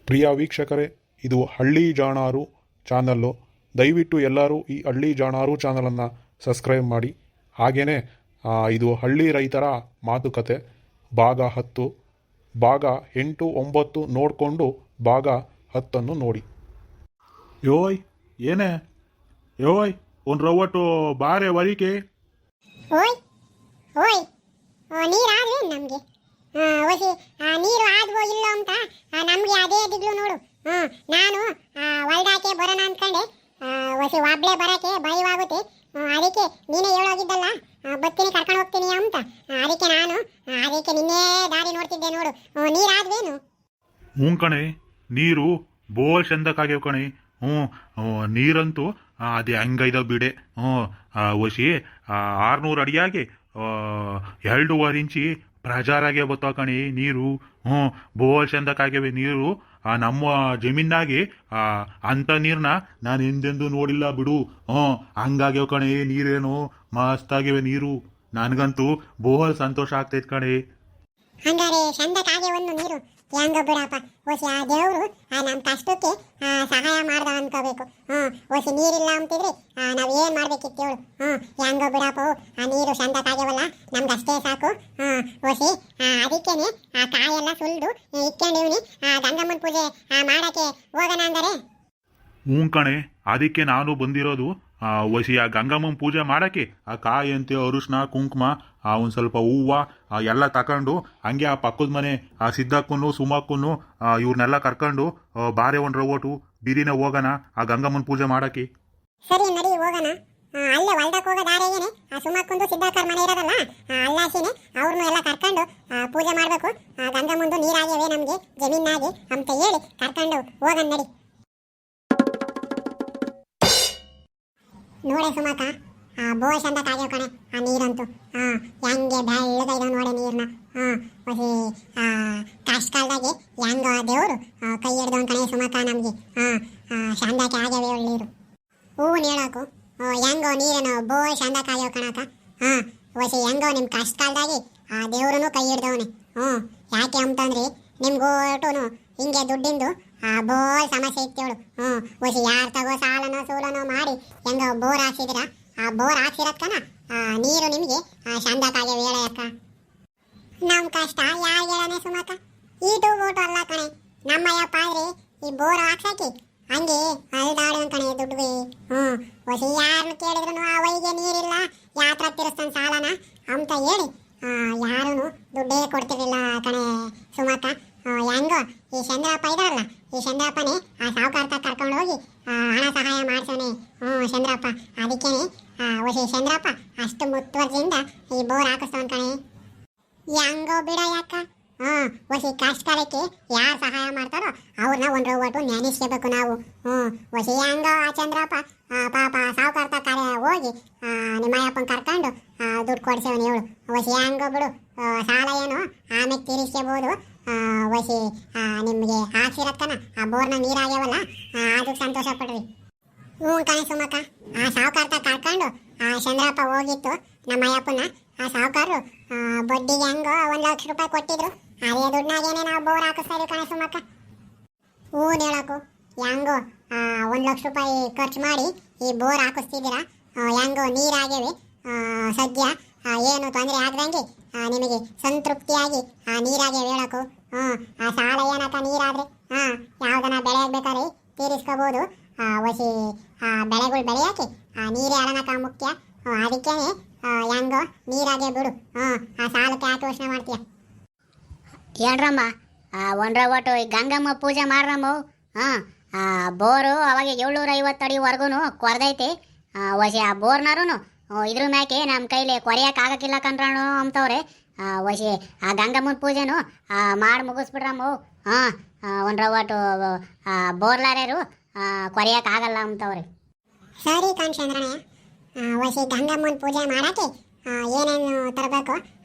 ಪ್ರಿಯ ವೀಕ್ಷಕರೇ, ಇದು ಹಳ್ಳಿ ಜಾಣಾರು ಚಾನಲ್ಲು. ದಯವಿಟ್ಟು ಎಲ್ಲರೂ ಈ ಹಳ್ಳಿ ಜಾಣಾರು ಚಾನಲನ್ನು ಸಬ್ಸ್ಕ್ರೈಬ್ ಮಾಡಿ. ಹಾಗೆಯೇ ಇದು ಹಳ್ಳಿ ರೈತರ ಮಾತುಕತೆ ಭಾಗ 10, ಭಾಗ 8, 9 ನೋಡಿಕೊಂಡು ಭಾಗ 10 ನೋಡಿ. ಯೋಯ್ ಏನೇ ಯೋಯ್ ಒಂದು ರವಟ್ಟು ಬಾರೆ ವರಿಕೆ. ಓಯ್ ಓಯ್ ನೀರು ಆದ್ರೆ ನಮಗೆ ಹೊಸಿ ನೀರು ಆದ್ವೋ ಇಲ್ಲ ಅಂತ ನಮಗೆ ಅದೇ ದಿಗ್ಲು ನೋಡು. ನಾನು ಹೊಲ್ದಾಕೆ ಬರೋಣ ಅಂದ್ಕೊಂಡೆ, ಹೊಸಿ ಒಬ್ಳೆ ಬರೋಕ್ಕೆ ಭಯವಾಗುತ್ತೆ. ಅದಕ್ಕೆ ನೀನೇ ಹೇಳೋಗಿದ್ದಲ್ಲ ಬತ್ತೀನಿ ಕರ್ಕೊಂಡು ಹೋಗ್ತೀನಿ ಅಂತ, ಅದಕ್ಕೆ ನಿನ್ನೆ ದಾರಿ ನೋಡ್ತಿದ್ದೆ ನೋಡು. ನೀರಾದ್ವೇನು? ಹ್ಞೂ ಕಣೆ, ನೀರು ಬೋಲ್ ಚಂದಕ್ಕಾಗ್ಯವ ಕಣೆ. ನೀರಂತೂ ಅದು ಹಂಗೈದ ಬಿಡೆ. ಒಸಿ 600 ಅಡಿಯಾಗಿ 2.5 ಇಂಚಿ ಪ್ರಜಾರಾಗೆ ಬತ್ತಾವ ಕಣೆ ನೀರು. ಬೋಲ್ ಚಂದಕ್ಕಾಗ್ಯವೆ ನೀರು. ನಮ್ಮ ಜಮೀನಾಗಿ ಅಂಥ ನೀರನ್ನ ನಾನು ಎಂದೆಂದೂ ನೋಡಿಲ್ಲ ಬಿಡು. ಹಂಗಾಗ್ಯವ ಕಣೆ ನೀರೇನು ಮಸ್ತಾಗಿವೆ ನೀರು. ನನಗಂತೂ ಬೋಲ್ ಸಂತೋಷ ಆಗ್ತೈತೆ ಕಣೆ. ಹಂಗಾರೆ ಚಂದಕ್ಕಾಗೆ ಒಂದು ನೀರು ಹೆಂಗ ಬಿಡಪ್ಪ. ಹೊಸಿ ಆ ದೇವರು ನಮ್ಮ ಕಷ್ಟಕ್ಕೆ ಸಹಾಯ ಮಾಡ್ದ ಅನ್ಕೋಬೇಕು. ಹೊಸಿ ನೀರಿಲ್ಲ ಅಂತಿದ್ರೆ ನಾವು ಏನು ಮಾಡ್ಬೇಕಿತ್ತು ಹೇಳು. ಹೆಂಗ ಬಿಡಪ್ಪ, ಆ ನೀರು ಚಂದಕ್ಕಾಗ್ಯವಲ್ಲ, ನಮ್ಗಷ್ಟೇ ಸಾಕು. ಹೊಸಿ ಅದಕ್ಕೇನೆ ಆ ಕಾಯೆಲ್ಲ ಸುಲಿದು ಇಕ್ಕೊಂಡಿವ್ನಿ. ಗಂಗಮ್ಮನ ಪೂಜೆ ಮಾಡಕ್ಕೆ ಹೋಗೋಣ ಅಂದರೆ. ಹ್ಞೂ ಕಣೆ, ಅದಕ್ಕೆ ನಾನು ಬಂದಿರೋದು. ಒಸಿ ಆ ಗಂಗಮ್ಮನ ಪೂಜೆ ಮಾಡೋಕ್ಕೆ ಆ ಕಾಯಿ ಅಂತೆ ಅರಿಶಿನ ಕುಂಕುಮ ಒಂದು ಸ್ವಲ್ಪ ಹೂವು ಎಲ್ಲ ತಗೊಂಡು ಹಂಗೆ ಆ ಪಕ್ಕದ ಮನೆ ಆ ಸಿದ್ದಕ್ಕೂ ಸುಮಕ್ಕೂ ಇವ್ರನ್ನೆಲ್ಲ ಕರ್ಕೊಂಡು ಬಾರೆ ಒಂದು ರವಟು ಬೀದಿನ ಹೋಗೋಣ ಆ ಗಂಗಮ್ಮನ ಪೂಜೆ ಮಾಡೋಕ್ಕೆ. ಸರಿ ನಡಿ ಹೋಗೋಣ. ಅಲ್ಲೇ ಹೊಲ್ದಕ್ಕೆ ಹೋಗೋ ದಾರಿಗೇನೆ ಆ ಸುಮಕ್ಕಂದು ಸಿದ್ದಾಕರ್ ಮನೆ ಇರೋದಲ್ಲ, ಅಲ್ಲಾಸಿನೇ ಅವ್ರನ್ನೂ ಎಲ್ಲ ಕರ್ಕೊಂಡು ಪೂಜೆ ಮಾಡಬೇಕು. ಗಂಗಮ್ಮಂದು ನೀರಾಗ್ಯವೆ ನಮಗೆ ಜಮೀನಾಗಿ ಅಂತ ಹೇಳಿ ಕರ್ಕೊಂಡು ಹೋಗೋಣ ನಡಿ. ನೋಡೆ ಸುಮಕ್ಕ, ಬೋಲ್ ಚಂದಕ್ಕಾಗ್ಯವ ಕಣೆ ಆ ನೀರಂತೂ. ಹೆಂಗೆ ಬೆಳ್ಳಗೈದವ ನೋಡೆ ನೀರನ್ನ. ಹೊಸಿ ಕಷ್ಟಕಾಲದಾಗೆ ಹೆಂಗ ದೇವರು ಕೈ ಹಿಡ್ದವನ್ ಕಣೆ ಸುಮಕ್ಕ ನಮಗೆ. ಚಂದಕ್ಕೆ ಆಗ್ಯವೆ ನೀರು. ಹೂವು ನೀಳಾಕು ಹೆಂಗೋ ನೀರೇನು ಬೋಲ್ ಚಂದಕ್ಕಾಗ್ಯವ ಕಣಕ್ಕ. ಹೊಸಿ ಹೆಂಗೋ ನಿಮ್ಮ ಕಷ್ಟಕಾಲದಾಗೆ ಆ ದೇವ್ರೂ ಕೈ ಹಿಡ್ದವನೆ. ಯಾಕೆ ಅಂತಂದ್ರೆ ನಿಮ್ಗೋಟು ಹಿಂಗೆ ದುಡ್ಡಿಂದು ಬೋಲ್ ಸಮಸ್ಯೆ ಇತ್ತೇಳು. ಹೊಸಿ ಯಾರು ತಗೋ ಸಾಲನೋ ಸೂಲನೋ ಮಾಡಿ ಹೆಂಗ ಬೋರ್ ಹಾಕ್ಸಿದಿರ, ಆ ಬೋರ್ ಹಾಕ್ಸಿರತ್ಕನ ನೀರು ನಿಮಗೆ ಚಂದಕ್ಕಾಗ್ಯವ ಹೇಳ ಅಕ್ಕ. ನಮ್ಮ ಕಷ್ಟ ಯಾರು ಹೇಳನೆ ಸುಮಕ್ಕ, ಈಟು ಓಟು ಅಲ್ಲ ಕಣೆ. ನಮ್ಮಯ್ಯಪ್ಪ ಆದ್ರೆ ಈ ಬೋರ್ ಹಾಕ್ಸಾಕಿ ಹಂಗೆ ಅಲ್ದಾಡುವ ಕಣೆ ದುಡ್ಡುವೆ. ಹೊಸಿ ಯಾರನ್ನು ಕೇಳಿದ್ರು ಆ ವೈಗೆ ನೀರಿಲ್ಲ, ಯಾತ್ರ ತಿರ್ಸ್ತಾನೆ ಸಾಲನ ಅಂತ ಹೇಳಿ ಯಾರೂ ದುಡ್ಡೇ ಕೊಡ್ತಿರ್ಲಿಲ್ಲ ಕಣೆ ಸುಮಕ್ಕ. ಹೆಂಗೋ ಈ ಚಂದ್ರಪ್ಪ ಇದಾರಲ್ಲ, ಈ ಚಂದ್ರಪ್ಪನೇ ಆ ಸಾವುಕಾರ್ತ ಕರ್ಕೊಂಡು ಹೋಗಿ ಹಣ ಸಹಾಯ ಮಾಡ್ಸೋನೆ. ಚಂದ್ರಪ್ಪ ಅದಕ್ಕೇನೆ ಹೊಸಿ ಚಂದ್ರಪ್ಪ ಅಷ್ಟು ಮುತ್ತುವರ್ಜಿಯಿಂದ ಈ ಬೋರ್ ಹಾಕಿಸ್ತವನ್ ಕಣೆ. ಹೆಂಗೋ ಬಿಡ ಯಾಕ. ಹೊಸಿ ಕಷ್ಟಕಾಲಕ್ಕೆ ಯಾರು ಸಹಾಯ ಮಾಡ್ತಾರೋ ಅವ್ರನ್ನ ಒಂದು ಒಟ್ಟು ನೆನೆಸ್ಕೋಬೇಕು ನಾವು. ಹೊಸಿ ಹೆಂಗ ಆ ಚಂದ್ರಪ್ಪ ಪಾಪ ಸಾವುಕಾರ್ತ ಕರೆ ಹೋಗಿ ನಿಮ್ಮಯ್ಯಪ್ಪನ ಕರ್ಕೊಂಡು ದುಡ್ಡು ಕೊಡ್ಸೇವನು ಹೇಳು. ಹೊಸಿ ಹೆಂಗೋ ಬಿಡು, ಸಾಲ ಏನು ಆಮೇಲೆ ತೀರಿಸ್ಕೋಬೋದು. ಹೊಸಿ ನಿಮಗೆ ಹಾಕ್ಸಿರತ್ತನ ಆ ಬೋರ್ನ ನೀರಾಗ್ಯವಲ್ಲ, ಅದಕ್ಕೆ ಸಂತೋಷ ಪಡ್ರಿ. ಕಣೆ ಸುಮಕ್ಕ, ಆ ಸಾವುಕಾರ್ತ ಕರ್ಕೊಂಡು ಆ ಚಂದ್ರಪ್ಪ ಹೋಗಿತ್ತು ನಮ್ಮಯ್ಯಪ್ಪನ. ಆ ಸಾವುಕಾರರು ಬಡ್ಡಿಗೆ ಹೆಂಗೋ 1 ಲಕ್ಷ ರೂಪಾಯಿ ಕೊಟ್ಟಿದ್ರು. ಅದೇ ದುಡ್ಡಾಗೇನೆ ನಾವು ಬೋರ್ ಹಾಕಿಸ್ತಾ ಇದೀವಿ ಕಣೆ ಸುಮಕ್ಕ. ಹೇಳಕು ಹೆಂಗೋ 1 ಲಕ್ಷ ರೂಪಾಯಿ ಖರ್ಚು ಮಾಡಿ ಈ ಬೋರ್ ಹಾಕಿಸ್ತಿದ್ದೀರಾ. ಹೆಂಗೋ ನೀರಾಗ್ಯವೆ ಸದ್ಯ, ಏನು ತೊಂದರೆ ಆಗದಂಗೆ ನಿಮಗೆ ಸಂತೃಪ್ತಿಯಾಗಿ ನೀರಾಗ್ಯವೆ ಹೇಳಕು. ಆ ಸಾಲ ಏನಕ್ಕ ನೀರಾದ್ರೆ ಯಾವ್ದನ್ನ ಬೆಳೆ ಆಗ್ಬೇಕಾದ್ರೆ ತೀರಿಸ್ಕೋಬೋದು. ಹೊಸಿ ಬೆಳೆಗಳು ಬೆಳೆಯೋಕೆ ನೀರೇ ಅಲನಕ ಮುಖ್ಯ. ಅದಕ್ಕೇನೆ ಹೆಂಗೋ ನೀರಾಗೆ ಬಿಡು. ಆ ಸಾಲಕ್ಕೆ ಯಾಕೆ ಯೋಚನೆ ಮಾಡ್ತೀಯ? ಹೇಳ್ರಮ್ಮ, ಒಂದ್ರ ಒಟ್ಟು ಈ ಗಂಗಮ್ಮ ಪೂಜೆ ಮಾಡ್ರಮ್ಮ. ಬೋರು ಅವಾಗ 750 ಅಡಿವರೆಗೂ ಕೊರ್ದೈತಿ. ಹೊಸಿ ಆ ಬೋರ್ನಾರು ಇದ್ರ ಮ್ಯಾಕೆ ನಮ್ಮ ಕೈಲಿ ಕೊರೆಯಕ್ಕೆ ಆಗಕ್ಕಿಲ್ಲ ಕಣ್ರಣ್ಣು ಅಂತವ್ರೆ. ಹೊಸಿ ಆ ಗಂಗಮ್ಮನ ಪೂಜೆನು ಮಾಡಿ ಮುಗಿಸ್ಬಿಡ್ರಮ್ಮ. ಒಂದ್ರ ಒಟ್ಟು ಬೋರ್ಲಾರ್ಯಾರು ಕೊರೆಯಕ್ಕೆ ಆಗಲ್ಲ ಅಂತವ್ರೆ. ಸರಿ ಕಣ್ಚಂದ್ರಣ್ಣ, ಹೊಸಿ ಗಂಗಮ್ಮನ ಪೂಜೆ ಮಾಡಕ್ಕೆ ಏನೇನು ತರಬೇಕು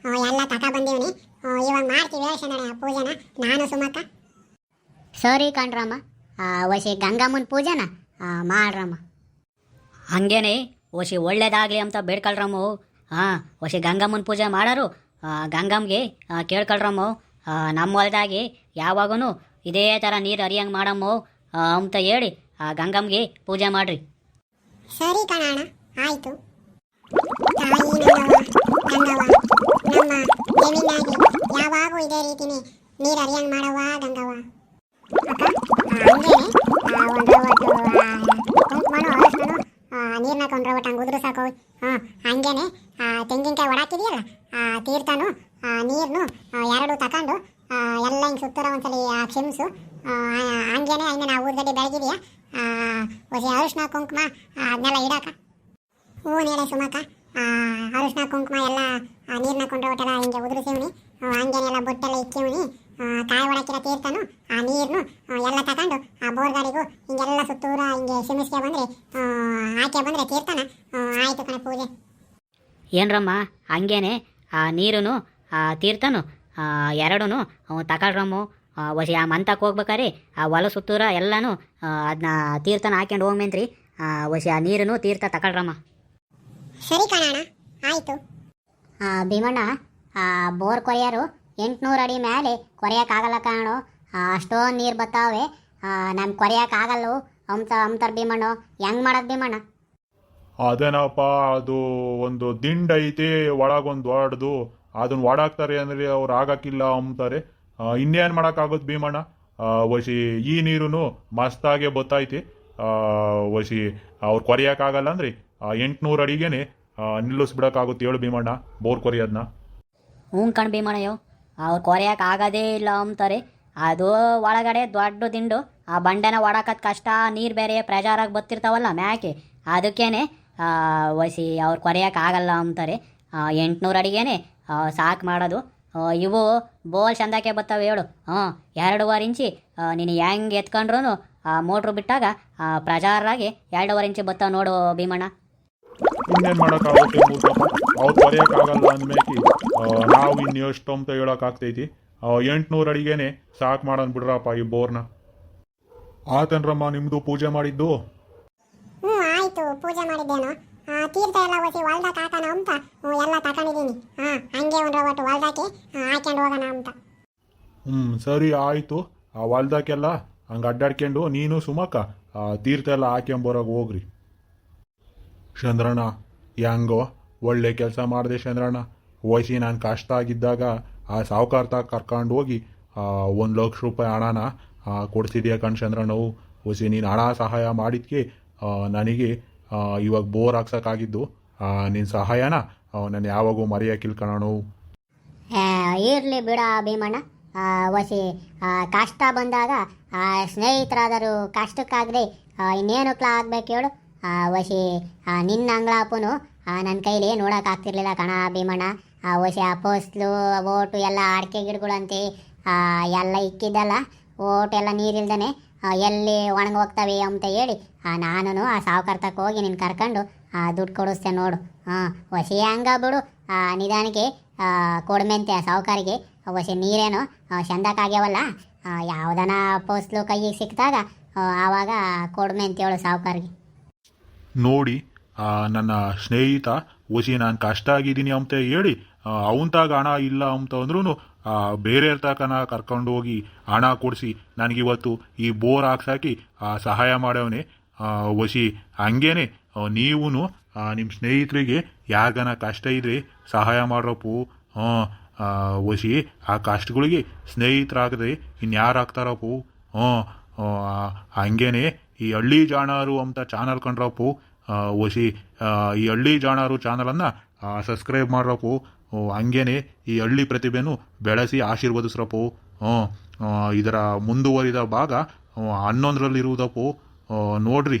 ಎಲ್ಲ ತಗೊಬಂದೀವಿ. ಇವಾಗ ಮಾಡ್ತೀವಿ ಚಂದ್ರಣ್ಣ ಪೂಜೆನ ನಾನು ಸುಮಕ್ಕ. ಸರಿ ಕಣ್ರಮ್ಮ, ಹೊಸಿ ಗಂಗಮ್ಮನ ಪೂಜೆನ ಮಾಡ್ರಮ್ಮ. ಹಂಗೇನೆ ಹೊಸಿ ಒಳ್ಳೇದಾಗಲಿ ಅಂತ ಬೇಡ್ಕೊಳ್ರಮ್ಮ. ಹೊಸಿ ಗಂಗಮ್ಮನ ಪೂಜೆ ಮಾಡೋರು ಗಂಗಮ್ಮಗೆ ಕೇಳ್ಕೊಳ್ರಮ್ಮ. ನಮ್ಮ ಹೊಲದಾಗಿ ಯಾವಾಗೂ ಇದೇ ಥರ ನೀರು ಹರಿಯಂಗೆ ಮಾಡಮ್ಮು ಅಂತ ಹೇಳಿ ಆ ಗಂಗಮ್ಮಗೆ ಪೂಜೆ ಮಾಡಿರಿ. ಸರಿ ಕಣಣ್ಣ, ಆಯಿತು. ತಾಯಿ ನನ್ನವ ಗಂಗವ್ವ, ನಮ್ಮ ಜಮೀನಾಗಿ ಯಾವಾಗೂ ಇದೇ ರೀತಿನೇ ನೀರು ಹರಿಯಂಗೆ ಮಾಡವ್ವ ಗಂಗವ್ವ. ಅಕ್ಕ ಹಂಗೇನೆ ಒಂದು ಕುಂಕುಮನು ಅರಶಿನನು ನೀರನ್ನ ಕೊಂಡ್ರೆ ಒಟ್ಟು ಹಂಗೆ ಉದುರು ಸಾಕು. ಹಂಗೇನೆ ತೆಂಗಿನಕಾಯಿ ಒಡಾಕಿದೆಯಲ್ಲ ತೀರ್ಥನು ನೀರನ್ನು ಎರಡು ತಗೊಂಡು ಎಲ್ಲ ಹಿಂಗೆ ಸುತ್ತೂರ ಒಂದ್ಸಲಿ ಕ್ಷಮಿಸು. ಹಂಗೇನೆ ಇನ್ನು ನಾವು ಊದ್ಗಡ್ಡೆ ಬೆಳಗಿದೆಯಾ ಅರಿಶಿನ ಕುಂಕುಮ ಅದನ್ನೆಲ್ಲ ಇಡಾಕ. ಹ್ಞೂ ನೇಳೆ ಸುಮಕ್ಕ, ಅರಿಶಿನ ಕುಂಕುಮ ಎಲ್ಲ ನೀರನ್ನ ಕೊಂಡ್ರೆ ಒಟ್ಟೆಲ್ಲ ಹಿಂಗೆ ಉದುರಿಸಿವ್ನಿ. ಹಂಗೇನೆಲ್ಲ ಬೊಟ್ಟೆಲ್ಲ ಇಕ್ಕಿವ್ನಿ. ಕಾಯಿ ಒಳಕಿರೋ ತೀರ್ಥನು ನೀರನ್ನು ಎಲ್ಲ ತಗೊಂಡು ಬೋರ್ಗಾಡಿಗೂ ಹಿಂಗೆಲ್ಲ ಸುತ್ತೂರ ಹಿಂಗೆ ಶಿಮಿಸ್ಕೆ ಬಂದರೆ ಆಕೆ ಬಂದರೆ ತೀರ್ಥನ ಆಯಿತು ಕಣ ಪೂಜೆ. ಏನ್ರಮ್ಮ ಹಂಗೇನೆ ಆ ನೀರು ಆ ತೀರ್ಥನು ಎರಡೂ ತಗೊಳ್ರಮ್ಮು. ವಸಿ ಆ ಮಂತಕ್ಕೆ ಹೋಗ್ಬೇಕಾರೆ ಆ ಹೊಲ ಸುತ್ತೂರ ಎಲ್ಲನೂ ಅದನ್ನ ತೀರ್ಥನ ಹಾಕ್ಯಂಡು ಹೋಗ್ಮೇನ್ರಿ. ವಸಿ ಆ ನೀರನ್ನು ತೀರ್ಥ ತಗೊಳ್ರಮ್ಮ. ಸರಿ ಕಣಣ್ಣ, ಆಯಿತು. ಭೀಮಣ್ಣ, ಬೋರ್ ಕೊರೆಯೋರು 800 ಅಡಿ ಮೇಲೆ ಕೊರೆಯೋಕ್ಕಾಗಲ್ಲ ಕಾಣು. ಅಷ್ಟೊಂದು ನೀರು ಬರ್ತಾವೆ, ನಮ್ಗೆ ಕೊರೆಯೋಕ್ಕಾಗಲ್ಲು ಅಂತಾರೆ ಭೀಮಣ್ಣ. ಹೆಂಗೆ ಮಾಡೋದು ಭೀಮಣ್ಣ? ಅದೇನಪ್ಪ, ಅದು ಒಂದು ದಿಂಡ್ ಐತಿ ಒಳಗೊಂದು ದೊಡ್ಡದು, ಅದನ್ನ ಒಡಾಕ್ತಾರೆ ಅಂದರೆ ಅವ್ರು ಆಗಕ್ಕಿಲ್ಲ ಅಂತಾರೆ. ಇನ್ನೇನು ಮಾಡೋಕ್ಕಾಗುತ್ತೆ ಭೀಮಣ್ಣ? ವಸಿ ಈ ನೀರು ಮಸ್ತಾಗೆ ಬತ್ತೈತಿ. ವಸಿ ಅವ್ರು ಕೊರೆಯೋಕ್ಕಾಗಲ್ಲ ಅಂದ್ರೆ 800 ಅಡಿಗೇನೆ ನಿಲ್ಲಿಸ್ಬಿಡೋಕ್ಕಾಗುತ್ತೆ ಹೇಳು ಭೀಮಣ್ಣ ಬೋರ್ ಕೊರೆಯೋದನ್ನ. ಹ್ಞೂ ಕಣ್ ಭೀಮಣ್ಣಯ್ಯೋ, ಅವ್ರು ಕೊರೆಯೋಕೆ ಆಗೋದೇ ಇಲ್ಲ ಅಂತಾರೆ. ಅದು ಒಳಗಡೆ ದೊಡ್ಡ ದಿಂಡು, ಆ ಬಂಡೆನ ಒಡಕತ್ ಕಷ್ಟ, ನೀರು ಬೇರೆ ಪ್ರೆಜಾರಾಗಿ ಬತ್ತಿರ್ತಾವಲ್ಲ ಮ್ಯಾಕೆ, ಅದಕ್ಕೇನೆ ವಸಿ ಅವ್ರು ಕೊರೆಯೋಕೆ ಆಗಲ್ಲ ಅಂತಾರೆ. 800 ಅಡಿಗೇನೆ ಸಾಕು ಮಾಡೋದು. ಇವು ಬೋಲ್ ಚಂದಕ್ಕೆ ಬರ್ತವೆ ಹೇಳು. 2.5 ಇಂಚಿ ನೀನು ಹೆಂಗೆ ಎತ್ಕೊಂಡ್ರು ಮೋಟ್ರು ಬಿಟ್ಟಾಗ ಪ್ರಜಾರಾಗಿ 2.5 ಇಂಚಿ ಬತ್ತಾವ ನೋಡು ಭೀಮಣ್ಣ. ಇನ್ನೇನು ಮಾಡೋಕ್ಕಾಗುತ್ತೆ ಮೂರ್ಖಪ್ಪ, ಅವ್ರು ಕೊರೆಯೋಕ್ಕಾಗಲ್ಲ ಅಂದ್ಮೇಕಿ ನಾವು ಇನ್ನು ಎಷ್ಟು ಅಂತ ಹೇಳೋಕ್ಕಾಗ್ತೈತಿ. 800 ಅಡಿಗೇನೆ ಸಾಕು ಮಾಡೋಣ ಬಿಡ್ರಪ್ಪ ಈ ಬೋರ್ನ. ಆತನ್ರಮ್ಮ ನಿಮ್ಮದು ಪೂಜೆ ಮಾಡಿದ್ದು? ಹ್ಞೂ ಆಯಿತು, ಪೂಜೆ ಮಾಡಿದ್ದೇನು. ತೀರ್ಥ ಎಲ್ಲ ಒಸಿ ಹೊಲ್ದಾಗ ಹಾಕೋಣ ಅಂತ ಎಲ್ಲ ತಗೊಂಡಿದ್ದೀನಿ. ಹಂಗೆ ಒಂದು ಒಟ್ಟು ಹೊಲ್ದಾಕಿ ಹಾಕ್ಯಂಡು ಹೋಗೋಣ ಅಂತ. ಸರಿ ಆಯಿತು. ಆ ಹೊಲ್ದಾಕೆಲ್ಲ ಹಂಗೆ ಅಡ್ಡಾಡ್ಕೊಂಡು ನೀನು ಸುಮಕ್ಕ ತೀರ್ಥ ಎಲ್ಲ ಹಾಕ್ಯಂಬರೋಗಿ ಹೋಗ್ರಿ. ಚಂದ್ರಣ್ಣ ಹೆಂಗೋ ಒಳ್ಳೆ ಕೆಲಸ ಮಾಡಿದೆ ಚಂದ್ರಣ್ಣ. ವಯಸ್ಸಿ ನಾನು ಕಷ್ಟ ಆಗಿದ್ದಾಗ ಆ ಸಾವುಕಾರ್ತಾಗ ಕರ್ಕೊಂಡು ಹೋಗಿ 1 ಲಕ್ಷ ರೂಪಾಯಿ ಹಣನ ಕೊಡ್ತಿದ್ಯಾ ಕಣ್ ಚಂದ್ರಣ್ಣವು. ವಸಿ ನೀನು ಹಣ ಸಹಾಯ ಮಾಡಿದ್ಕೆ ನನಗೆ ಇವಾಗ ಬೋರ್ ಹಾಕ್ಸೋಕ್ಕಾಗಿದ್ದು. ನಿನ್ನ ಸಹಾಯನ ನಾನು ಯಾವಾಗೂ ಮರೆಯೋಕ್ಕಿಲ್ಲ ಕಣೋ. ಇರಲಿ ಬಿಡ ಭೀಮಣ್ಣ. ವಸಿ ಕಷ್ಟ ಬಂದಾಗ ಸ್ನೇಹಿತರಾದರು ಕಷ್ಟಕ್ಕಾಗದೆ ಇನ್ನೇನಕ್ಲ ಆಗ್ಬೇಕು ಹೇಳು. ವಸಿ ನಿನ್ನ ಅಂಗಳಪ್ಪನು ನನ್ನ ಕೈಲಿ ನೋಡೋಕ್ಕಾಗ್ತಿರ್ಲಿಲ್ಲ ಕಣ ಭೀಮಣ್ಣ. ವಸಿ ಆ ಪೋಸ್ಲು ಓಟು ಎಲ್ಲ ಅಡಿಕೆ ಗಿಡಗಳಂತೆ ಎಲ್ಲ ಇಕ್ಕಿದ್ದಲ್ಲ, ಓಟೆಲ್ಲ ನೀರಿಲ್ದೇ ಎಲ್ಲಿ ಒಣಗೋಗ್ತವೆ ಅಂತ ಹೇಳಿ ನಾನು ಆ ಸಾವುಕಾರ್ತಕ್ಕೆ ಹೋಗಿ ನೀನು ಕರ್ಕೊಂಡು ದುಡ್ಡು ಕೊಡಿಸ್ತೆ ನೋಡು. ವಸಿ ಹಂಗ ಬಿಡು, ನಿಧಾನಕ್ಕೆ ಕೊಡ್ಮೆಂತೆ ಆ ಸಾವುಕಾರಿಗೆ. ವಸಿ ನೀರೇನು ಚಂದಕ್ಕಾಗ್ಯಾವಲ್ಲ, ಯಾವುದನ ಪೋಸ್ಲು ಕೈಗೆ ಸಿಕ್ಕಿದಾಗ ಆವಾಗ ಕೊಡ್ಮೆಂತೆ ಹೇಳು ಸಾವುಕಾರಿಗೆ. ನೋಡಿ ನನ್ನ ಸ್ನೇಹಿತ ವಸಿ ನಾನು ಕಷ್ಟ ಆಗಿದ್ದೀನಿ ಅಂತ ಹೇಳಿ ಅವನ್ತಾಗ ಹಣ ಇಲ್ಲ ಅಂತ ಅಂದ್ರೂ ಬೇರೆ ತಕನ ಕರ್ಕೊಂಡು ಹೋಗಿ ಹಣ ಕೊಡಿಸಿ ನನಗಿವತ್ತು ಈ ಬೋರ್ ಹಾಕ್ಸಾಕಿ ಸಹಾಯ ಮಾಡವನೆ. ವಸಿ ಹಂಗೇನೆ ನೀವು ನಿಮ್ಮ ಸ್ನೇಹಿತರಿಗೆ ಯಾರಿಗನ ಕಷ್ಟ ಇದ್ರೆ ಸಹಾಯ ಮಾಡ್ರಪ್ಪು. ವಸಿ ಆ ಕಷ್ಟಗಳಿಗೆ ಸ್ನೇಹಿತರಾಗದೆ ಇನ್ಯಾರು ಆಗ್ತಾರಪ್ಪು. ಹಂಗೇನೆ ಈ ಹಳ್ಳಿ ಜಾಣರು ಅಂತ ಚಾನಲ್ ಕಂಡ್ರಪ್ಪು. ವಸಿ ಈ ಹಳ್ಳಿ ಜಾಣರು ಚಾನಲನ್ನು ಸಬ್ಸ್ಕ್ರೈಬ್ ಮಾಡ್ರಪ್ಪು. ಹಂಗೇನೆ ಈ ಹಳ್ಳಿ ಪ್ರತಿಭೆನೂ ಬೆಳೆಸಿ ಆಶೀರ್ವದಿಸ್ರಪ್ಪು. ಇದರ ಮುಂದುವರಿದ ಭಾಗ 11ರಲ್ಲಿರುವುದಪ್ಪು. ನೋಡ್ರಿ,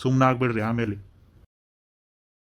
ಸುಮ್ಮನಾಗ್ಬಿಡ್ರಿ ಆಮೇಲೆ.